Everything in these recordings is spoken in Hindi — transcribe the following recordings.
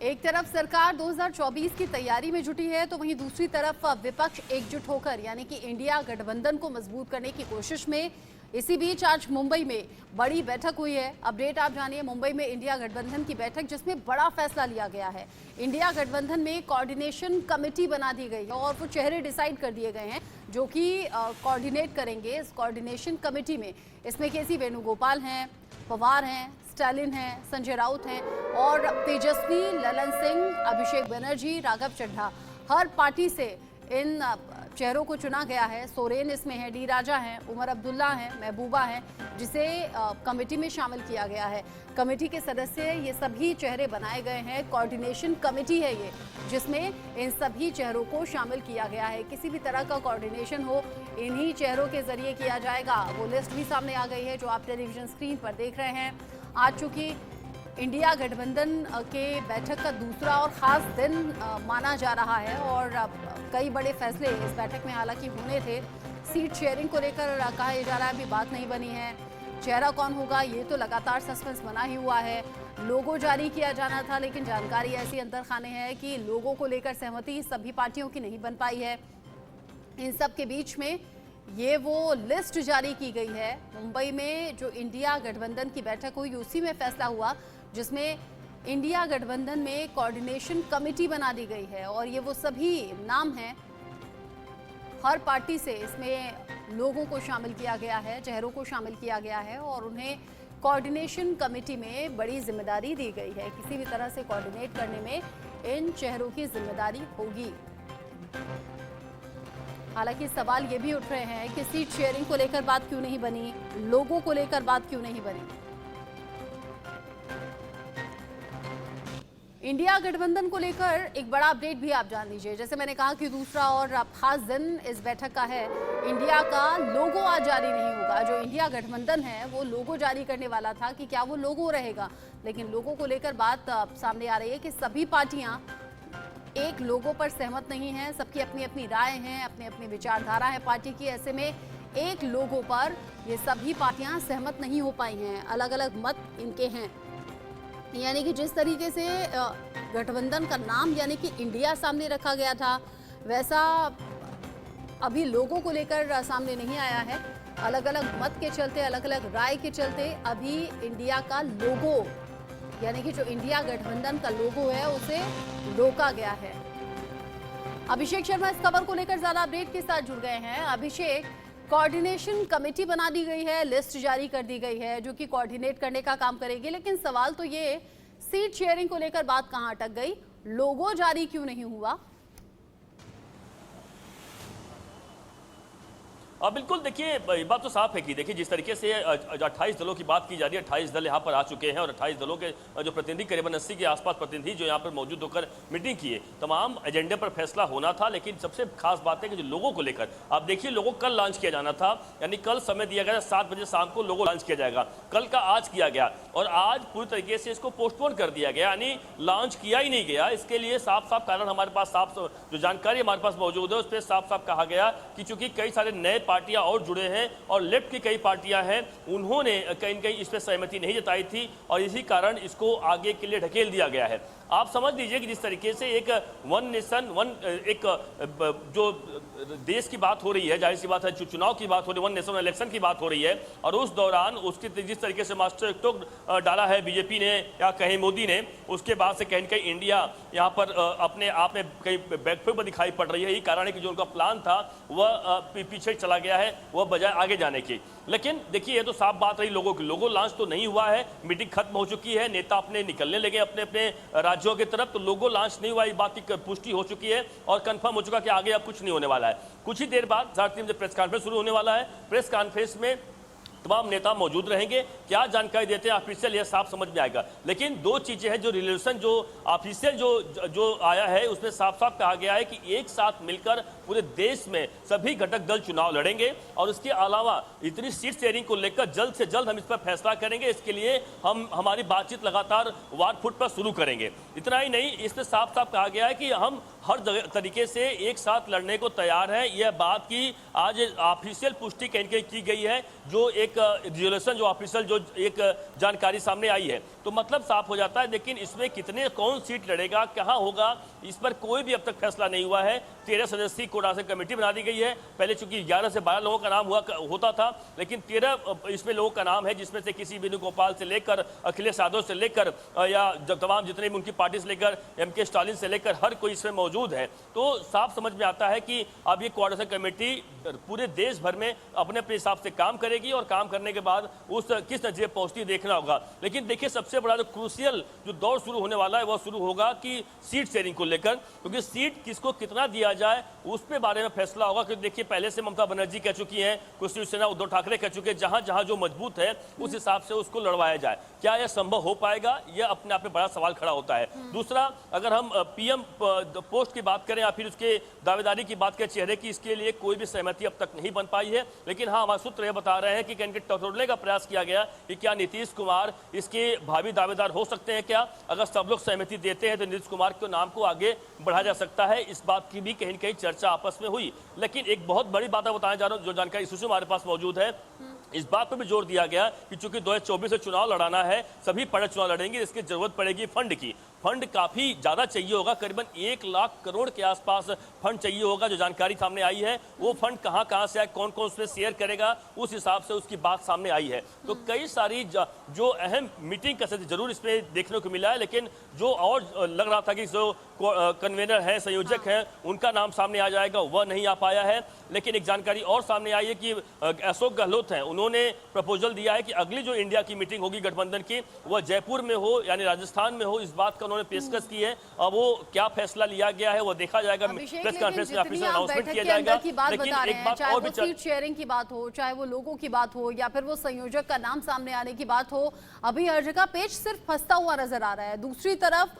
एक तरफ सरकार 2024 की तैयारी में जुटी है तो वहीं दूसरी तरफ विपक्ष एकजुट होकर यानी कि इंडिया गठबंधन को मजबूत करने की कोशिश में। इसी बीच आज मुंबई में बड़ी बैठक हुई है। अपडेट आप जानिए। मुंबई में इंडिया गठबंधन की बैठक जिसमें बड़ा फैसला लिया गया है। इंडिया गठबंधन में कोऑर्डिनेशन कमेटी बना दी गई है और वो चेहरे डिसाइड कर दिए गए हैं जो कि कोऑर्डिनेट करेंगे इस कोऑर्डिनेशन कमेटी में। इसमें केसी वेणुगोपाल हैं, पवार हैं, स्टालिन हैं, संजय राउत हैं और तेजस्वी, ललन सिंह, अभिषेक बनर्जी, राघव चड्ढा। हर पार्टी से इन चेहरों को चुना गया है। सोरेन इसमें है, डी राजा हैं, उमर अब्दुल्ला हैं, महबूबा हैं, जिसे कमेटी में शामिल किया गया है। कमेटी के सदस्य ये सभी चेहरे बनाए गए हैं। कोऑर्डिनेशन कमेटी है ये जिसमें इन सभी चेहरों को शामिल किया गया है। किसी भी तरह का कोऑर्डिनेशन हो इन्हीं चेहरों के जरिए किया जाएगा। वो लिस्ट भी सामने आ गई है जो आप टेलीविजन स्क्रीन पर देख रहे हैं। आज चूंकि इंडिया गठबंधन के बैठक का दूसरा और ख़ास दिन माना जा रहा है और कई बड़े फैसले इस बैठक में हालांकि होने थे। सीट शेयरिंग को लेकर कहा जा रहा है अभी बात नहीं बनी है। चेहरा कौन होगा ये तो लगातार सस्पेंस बना ही हुआ है। लोगो जारी किया जाना था लेकिन जानकारी ऐसी अंदर खाने है कि लोगों को लेकर सहमति सभी पार्टियों की नहीं बन पाई है। इन सब के बीच में ये वो लिस्ट जारी की गई है। मुंबई में जो इंडिया गठबंधन की बैठक हुई उसी में फैसला हुआ जिसमें इंडिया गठबंधन में कोऑर्डिनेशन कमेटी बना दी गई है और ये वो सभी नाम हैं। हर पार्टी से इसमें लोगों को शामिल किया गया है, चेहरों को शामिल किया गया है और उन्हें कोऑर्डिनेशन कमेटी में बड़ी जिम्मेदारी दी गई है। किसी भी तरह से कोऑर्डिनेट करने में इन चेहरों की जिम्मेदारी होगी। हालांकि सवाल ये भी उठ रहे हैं कि सीट शेयरिंग को लेकर बात क्यों नहीं बनी, लोगों को लेकर बात क्यों नहीं बनी। इंडिया गठबंधन को लेकर एक बड़ा अपडेट भी आप जान लीजिए। जैसे मैंने कहा कि दूसरा और खास दिन इस बैठक का है। इंडिया का लोगो आज जारी नहीं होगा। जो इंडिया गठबंधन है वो लोगो जारी करने वाला था कि क्या वो लोगो रहेगा, लेकिन लोगों को लेकर बात सामने आ रही है कि सभी पार्टियां एक लोगो पर सहमत नहीं है। सबकी अपनी अपनी राय है, अपनी अपनी विचारधारा है पार्टी की। ऐसे में एक लोगो पर ये सभी पार्टियां सहमत नहीं हो पाई हैं। अलग अलग मत इनके हैं। यानी कि जिस तरीके से गठबंधन का नाम यानी कि इंडिया सामने रखा गया था वैसा अभी लोगों को लेकर सामने नहीं आया है। अलग अलग मत के चलते, अलग अलग राय के चलते अभी इंडिया का लोगो यानी कि जो इंडिया गठबंधन का लोगो है उसे रोका गया है। अभिषेक शर्मा इस खबर को लेकर ज्यादा अपडेट के साथ जुड़ गए हैं। अभिषेक, कोऑर्डिनेशन कमेटी बना दी गई है, लिस्ट जारी कर दी गई है जो कि कोऑर्डिनेट करने का काम करेगी, लेकिन सवाल तो ये सीट शेयरिंग को लेकर बात कहां अटक गई, लोगो जारी क्यों नहीं हुआ। बिल्कुल, देखिए बात तो साफ है कि देखिए जिस तरीके से 28 दलों की बात की जा रही है, 28 दल यहाँ पर आ चुके हैं और 28 दलों के जो प्रतिनिधि करीबन 80 के आसपास प्रतिनिधि जो यहाँ पर मौजूद होकर मीटिंग किए, तमाम एजेंडे पर फैसला होना था। लेकिन सबसे खास बात है कि जो लोगों को लेकर आप देखिए, लोगों कल लॉन्च किया जाना था, यानी कल समय दिया गया 7 बजे शाम को लोगो लॉन्च किया जाएगा। कल का आज किया गया और आज पूरी तरीके से इसको पोस्टपोन कर दिया गया, यानी लॉन्च किया ही नहीं गया। इसके लिए साफ साफ कारण हमारे पास साफ जो जानकारी हमारे पास मौजूद है उस पर साफ साफ कहा गया कि चूंकि कई सारे नए पार्टियां और जुड़े हैं और लेफ्ट की कई पार्टियां हैं, उन्होंने कहीं न कहीं इस पर सहमति नहीं जताई थी और इसी कारण इसको आगे के लिए ढकेल दिया गया है। आप समझ लीजिए कि जिस तरीके से एक वन नेशन वन एक जो देश की बात हो रही है, जाहिर सी बात है चुनाव की बात हो रही है, वन नेशन इलेक्शन की बात हो रही है और उस दौरान उसकी जिस तरीके से मास्टर स्ट्रोक डाला है बीजेपी ने या कहीं मोदी ने, उसके बाद से कहीं न कहीं इंडिया यहाँ पर अपने आप में कहीं बैकफुट पर दिखाई पड़ रही है। यही कारण है कि जो उनका प्लान था वह पीछे चला गया है, वह बजाय आगे जाने की। लेकिन देखिए ये तो साफ बात रही लोगों की, लोगो लॉन्च तो नहीं हुआ है, मीटिंग खत्म हो चुकी है, नेता अपने निकलने लगे अपने अपने राज्यों की तरफ, तो लोगो लॉन्च नहीं हुआ, इस बात की पुष्टि हो चुकी है और कंफर्म हो चुका कि आगे अब कुछ नहीं होने वाला है। कुछ ही देर बाद 3:30 बजे प्रेस कॉन्फ्रेंस शुरू होने वाला है। प्रेस कॉन्फ्रेंस में तमाम नेता मौजूद रहेंगे। क्या जानकारी देते हैं ऑफिशियल यह साफ समझ में आएगा। लेकिन दो चीजें हैं, जो रिजोल्यूशन जो ऑफिशियल जो आया है उसमें साफ साफ कहा गया है कि एक साथ मिलकर पूरे देश में सभी घटक दल चुनाव लड़ेंगे और इसके अलावा इतनी सीट शेयरिंग को लेकर जल्द से जल्द हम इस पर फैसला करेंगे। इसके लिए हम हमारी बातचीत लगातार वार फुट पर शुरू करेंगे। इतना ही नहीं, इसमें साफ साफ कहा गया है कि हम हर तरीके से एक साथ लड़ने को तैयार है। यह बात की आज ऑफिशियल पुष्टि की गई है, जो एक एक रिजोल्यूशन जो ऑफिशियल जो एक जानकारी सामने आई है, तो मतलब साफ हो जाता है। लेकिन इसमें कितने कौन सीट लड़ेगा, कहाँ होगा, इस पर कोई भी अब तक फैसला नहीं हुआ है। 13 सदस्यीय कोऑर्डिनेशन कमेटी बना दी गई है। पहले चूंकि 11 से 12 लोगों का नाम होता था, लेकिन 13 इसमें लोगों का नाम है, जिसमें से किसी वेणुगोपाल से लेकर अखिलेश यादव से लेकर या तमाम जितने भी उनकी पार्टी से लेकर MK स्टालिन से लेकर हर कोई इसमें मौजूद है। तो साफ समझ में आता है कि अब ये कोऑर्डिनेशन कमेटी पूरे देश भर में अपने अपने हिसाब से काम करेगी और काम करने के बाद उस किस नतीजे पहुंचती है देखना होगा। लेकिन देखिए, सबसे बड़ा जो क्रूशियल जो दौर शुरू होने वाला है, वह शुरू होगा कि सीट शेयरिंग को लेकर, क्योंकि सीट किसको कितना दिया जाए उस पे बारे में फैसला होगा। क्योंकि देखिए, पहले से ममता बनर्जी कह चुकी हैं, कुछ शिवसेना उद्धव ठाकरे कह चुके हैं, जहां जहां जो मजबूत है उस हिसाब से उसको लड़वाया जाए। क्या यह संभव हो पाएगा, यह अपने आप में बड़ा सवाल खड़ा होता है। दूसरा, अगर हम PM पोस्ट की बात करें या फिर उसके दावेदारी की बात करें चेहरे की, इसके लिए कोई भी सहमति अब तक नहीं बन पाई है। लेकिन हाँ, हमारे सूत्र यह बता रहे हैं कि कहीं टटोलने का प्रयास किया गया कि क्या नीतीश कुमार इसके भावी दावेदार हो सकते हैं क्या। अगर सब लोग सहमति देते हैं तो नीतीश कुमार के नाम को आगे बढ़ाया जा सकता है। इस बात की भी कहीं न कहीं चर्चा आपस में हुई। लेकिन एक बहुत बड़ी बात बताना जा रहा हूँ, जो जानकारी इस हमारे पास मौजूद है, इस बात पर भी जोर दिया गया कि चूंकि 2024 में चुनाव लड़ाना है, सभी पड़े चुनाव लड़ेंगे, इसकी जरूरत पड़ेगी फंड की। फंड काफी ज्यादा चाहिए होगा, करीबन 1 लाख करोड़ के आसपास फंड चाहिए होगा। जो जानकारी सामने आई है, वो फंड कहां से आए, कौन कौन उसमें शेयर करेगा, उस हिसाब से उसकी बात सामने आई है। तो कई सारी जो अहम मीटिंग का जरूर इसमें देखने को मिला है। लेकिन जो और लग रहा था कि जो कन्वेनर है, संयोजक हैं, उनका नाम सामने आ जाएगा, वह नहीं आ पाया है। लेकिन एक जानकारी और सामने आई है कि अशोक गहलोत हैं, उन्होंने प्रपोजल दिया है कि अगली जो इंडिया की मीटिंग होगी गठबंधन की, वह जयपुर में हो, यानी राजस्थान में हो। इस बात का उन्होंने पेशकश की है। अब वो क्या फैसला लिया गया है वो देखा जाएगा, प्रेस कॉन्फ्रेंस में ऑफिशियल अनाउंसमेंट किया जाएगा। लेकिन एक बात और भी, सीट शेयरिंग की बात हो, चाहे वो लोगों की बात हो या फिर वो संयोजक का नाम सामने आने की बात हो, अभी हर जगह पेच सिर्फ फंसता हुआ नजर आ रहा है। दूसरी तरफ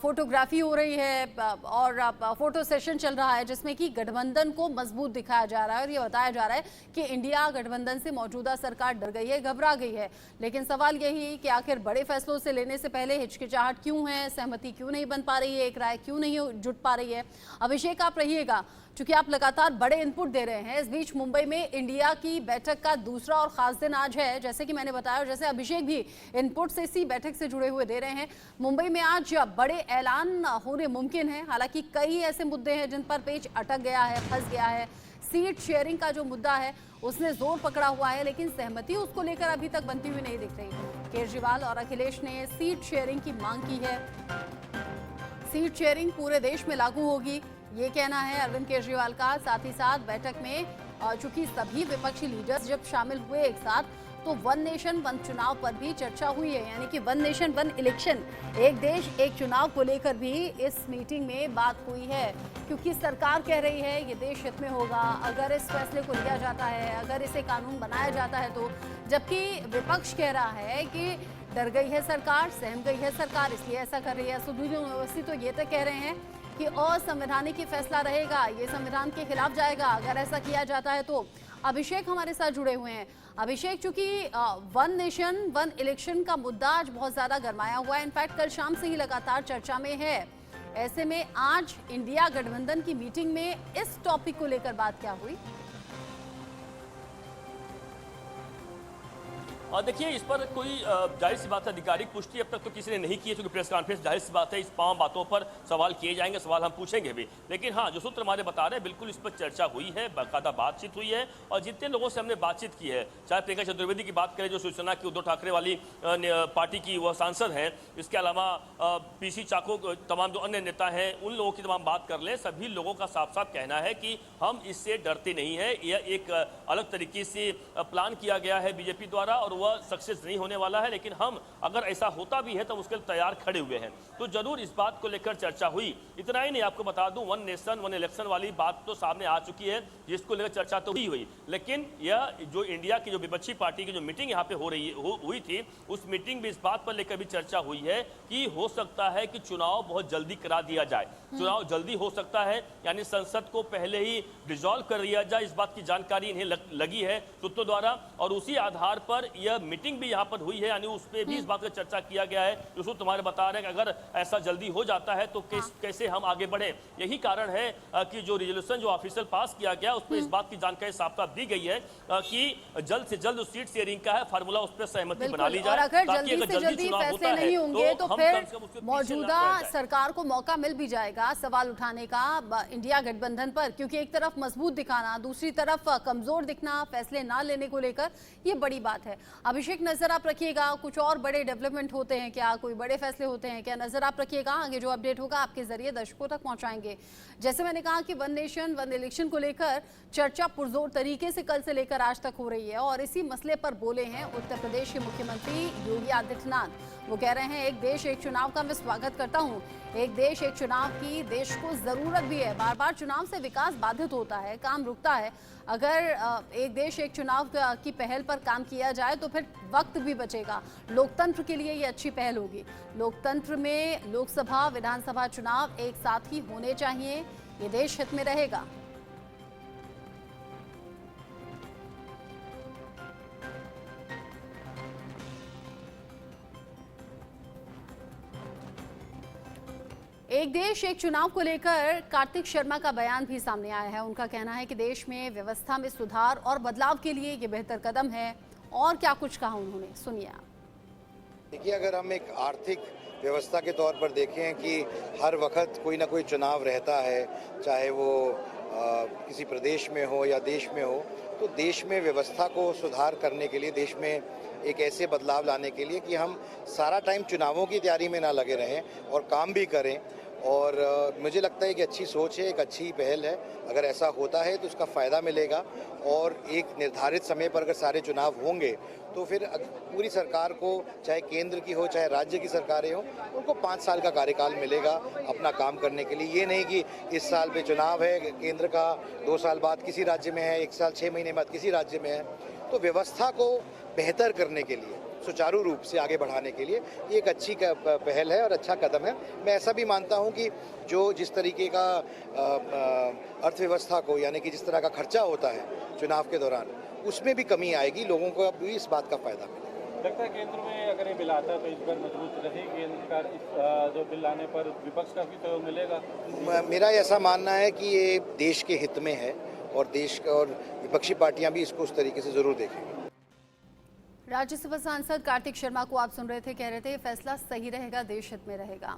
फोटोग्राफी हो रही है और फोटो सेशन चल रहा है, जिसमें कि गठबंधन को मजबूत दिखाया जा रहा है और ये बताया जा रहा है कि इंडिया गठबंधन से मौजूदा सरकार डर गई है, घबरा गई है। लेकिन सवाल यही है कि आखिर बड़े फैसलों से लेने से पहले हिचकिचाहट क्यों है, सहमति क्यों नहीं बन पा रही है, एक राय क्यों नहीं जुट पा रही है। अभिषेक, आप रहिएगा, क्योंकि आप लगातार बड़े इनपुट दे रहे हैं। इस बीच मुंबई में इंडिया की बैठक का दूसरा और खास दिन आज है, जैसे कि मैंने बताया और जैसे अभिषेक भी इनपुट से इसी बैठक से जुड़े हुए दे रहे हैं। मुंबई में आज बड़े ऐलान होने मुमकिन है। हालांकि कई ऐसे मुद्दे हैं जिन पर पेच अटक गया है, फंस गया है। सीट शेयरिंग का जो मुद्दा है उसने जोर पकड़ा हुआ है, लेकिन सहमति उसको लेकर अभी तक बनती हुई नहीं दिख रही। केजरीवाल और अखिलेश ने सीट शेयरिंग की मांग की है। सीट शेयरिंग पूरे देश में लागू होगी, ये कहना है अरविंद केजरीवाल का। साथ ही साथ बैठक में चूंकि सभी विपक्षी लीडर्स जब शामिल हुए एक साथ, तो वन नेशन वन चुनाव पर भी चर्चा हुई है, यानी कि वन नेशन वन इलेक्शन, एक देश एक चुनाव को लेकर भी इस मीटिंग में बात हुई है। क्योंकि सरकार कह रही है ये देश हित में होगा अगर इस फैसले को लिया जाता है, अगर इसे कानून बनाया जाता है तो। जबकि विपक्ष कह रहा है कि डर गई है सरकार, सहम गई है सरकार, इसलिए ऐसा कर रही है। सुधीर यूनिवर्सिटी तो ये तक कह रहे हैं कि असंवैधानिक फैसला रहेगा, ये संविधान के खिलाफ जाएगा अगर ऐसा किया जाता है तो। अभिषेक हमारे साथ जुड़े हुए हैं। अभिषेक, चूंकि वन नेशन वन इलेक्शन का मुद्दा आज बहुत ज्यादा गरमाया हुआ है, इनफैक्ट कल शाम से ही लगातार चर्चा में है, ऐसे में आज इंडिया गठबंधन की मीटिंग में इस टॉपिक को लेकर बात क्या हुई? और देखिए, इस पर कोई जाहिर सी बात है आधिकारिक पुष्टि अब तक तो किसी ने नहीं की है, क्योंकि प्रेस कॉन्फ्रेंस जाहिर सी बात है, इस तमाम बातों पर सवाल किए जाएंगे, सवाल हम पूछेंगे भी। लेकिन हाँ, जो सूत्र हमारे बता रहे हैं, बिल्कुल इस पर चर्चा हुई है, बाकायदा बातचीत हुई है। और जितने लोगों से हमने बातचीत की है, चाहे प्रियंका चतुर्वेदी की बात करें जो शिवसेना की उद्धव ठाकरे वाली पार्टी की वह सांसद हैं, इसके अलावा PC चाको, तमाम जो अन्य नेता हैं, उन लोगों की तमाम बात कर लें, सभी लोगों का साफ साफ कहना है कि हम इससे डरते नहीं है। यह एक अलग तरीके से प्लान किया गया है बीजेपी द्वारा और वह सक्सेस नहीं होने वाला है। लेकिन हम अगर ऐसा होता भी है तो उसके लिए तैयार खड़े हुए हैं। तो जरूर इस बात को लेकर चर्चा हुई। इतना ही नहीं, आपको बता दूं, वन नेशन वन इलेक्शन वाली बात तो सामने आ चुकी है, जिसको लेकर चर्चा तो हुई। लेकिन यह जो इंडिया की जो विपक्षी पार्टी की जो मीटिंग यहाँ पे हुई थी, उस मीटिंग में इस बात पर लेकर भी चर्चा हुई है कि हो सकता है कि चुनाव बहुत जल्दी करा दिया जाए। चुनाव जल्दी हो सकता है, यानी संसद को पहले ही डिसॉल्व कर दिया जाए, इस बात की जानकारी इन्हें लगी है सूत्रों द्वारा। और उसी आधार पर यह यह मीटिंग भी यहाँ पर हुई है, यानी उस पर भी इस बात का चर्चा किया गया है। जो तुम्हारे बता रहे हैं कि अगर ऐसा जल्दी हो जाता है तो कैसे हम आगे बढ़े। यही कारण है कि जो रिजोल्यूशन जो ऑफिशियल पास किया गया उस पर इस बात की जानकारी साफ साफ दी गई है कि जल्द से जल्द सीट शेयरिंग का है फार्मूला, उस पर सहमति बना ली जाए। और अगर जल्दी से जल्दी फैसले नहीं होंगे तो फिर मौजूदा सरकार को मौका मिल भी जाएगा सवाल उठाने का इंडिया गठबंधन पर, क्योंकि एक तरफ मजबूत दिखाना, दूसरी तरफ कमजोर दिखना फैसले ना लेने को लेकर, ये बड़ी बात है। अभिषेक, नजर आप रखिएगा, कुछ और बड़े डेवलपमेंट होते हैं क्या, कोई बड़े फैसले होते हैं क्या, नजर आप रखिएगा। आगे जो अपडेट होगा आपके जरिए दर्शकों तक पहुंचाएंगे। जैसे मैंने कहा कि वन नेशन वन इलेक्शन को लेकर चर्चा पुरजोर तरीके से कल से लेकर आज तक हो रही है और इसी मसले पर बोले हैं उत्तर प्रदेश के मुख्यमंत्री योगी आदित्यनाथ। वो कह रहे हैं एक देश एक चुनाव का मैं स्वागत करता हूं। एक देश एक चुनाव की देश को जरूरत भी है। बार बार चुनाव से विकास बाधित होता है, काम रुकता है। अगर एक देश एक चुनाव की पहल पर काम किया जाए तो फिर वक्त भी बचेगा। लोकतंत्र के लिए ये अच्छी पहल होगी। लोकतंत्र में लोकसभा विधानसभा चुनाव एक साथ ही होने चाहिए, ये देश हित में रहेगा। एक देश एक चुनाव को लेकर कार्तिक शर्मा का बयान भी सामने आया है। उनका कहना है कि देश में व्यवस्था में सुधार और बदलाव के लिए ये बेहतर कदम है। और क्या कुछ कहा उन्होंने, सुनिए आप। देखिए, अगर हम एक आर्थिक व्यवस्था के तौर पर देखें कि हर वक्त कोई ना कोई चुनाव रहता है, चाहे वो किसी प्रदेश में हो या देश में हो, तो देश में व्यवस्था को सुधार करने के लिए, देश में एक ऐसे बदलाव लाने के लिए कि हम सारा टाइम चुनावों की तैयारी में ना लगे रहें और काम भी करें। और मुझे लगता है कि अच्छी सोच है, एक अच्छी पहल है। अगर ऐसा होता है तो उसका फ़ायदा मिलेगा और एक निर्धारित समय पर अगर सारे चुनाव होंगे तो फिर पूरी सरकार को, चाहे केंद्र की हो चाहे राज्य की सरकारें हो, उनको 5 साल का कार्यकाल मिलेगा अपना काम करने के लिए। ये नहीं कि इस साल पे चुनाव है केंद्र का, 2 साल बाद किसी राज्य में है, 1 साल 6 महीने बाद किसी राज्य में है। तो व्यवस्था को बेहतर करने के लिए, सुचारू रूप से आगे बढ़ाने के लिए ये एक अच्छी पहल है और अच्छा कदम है। मैं ऐसा भी मानता हूं कि जिस तरीके का अर्थव्यवस्था को, यानी कि जिस तरह का खर्चा होता है चुनाव के दौरान, उसमें भी कमी आएगी, लोगों को भी इस बात का फायदा मिलेगा। लगता है केंद्र में अगर ये बिल आता है तो इस बार मजबूत रहे केंद्र का, इस जो बिल लाने पर विपक्ष का भी सहयोग मिलेगा। मेरा ऐसा मानना है कि ये देश के हित में है और देश और विपक्षी पार्टियां भी इसको उस तरीके से जरूर देखेंगी। राज्यसभा सांसद कार्तिक शर्मा को आप सुन रहे थे, कह रहे थे ये फैसला सही रहेगा, देश हित में रहेगा।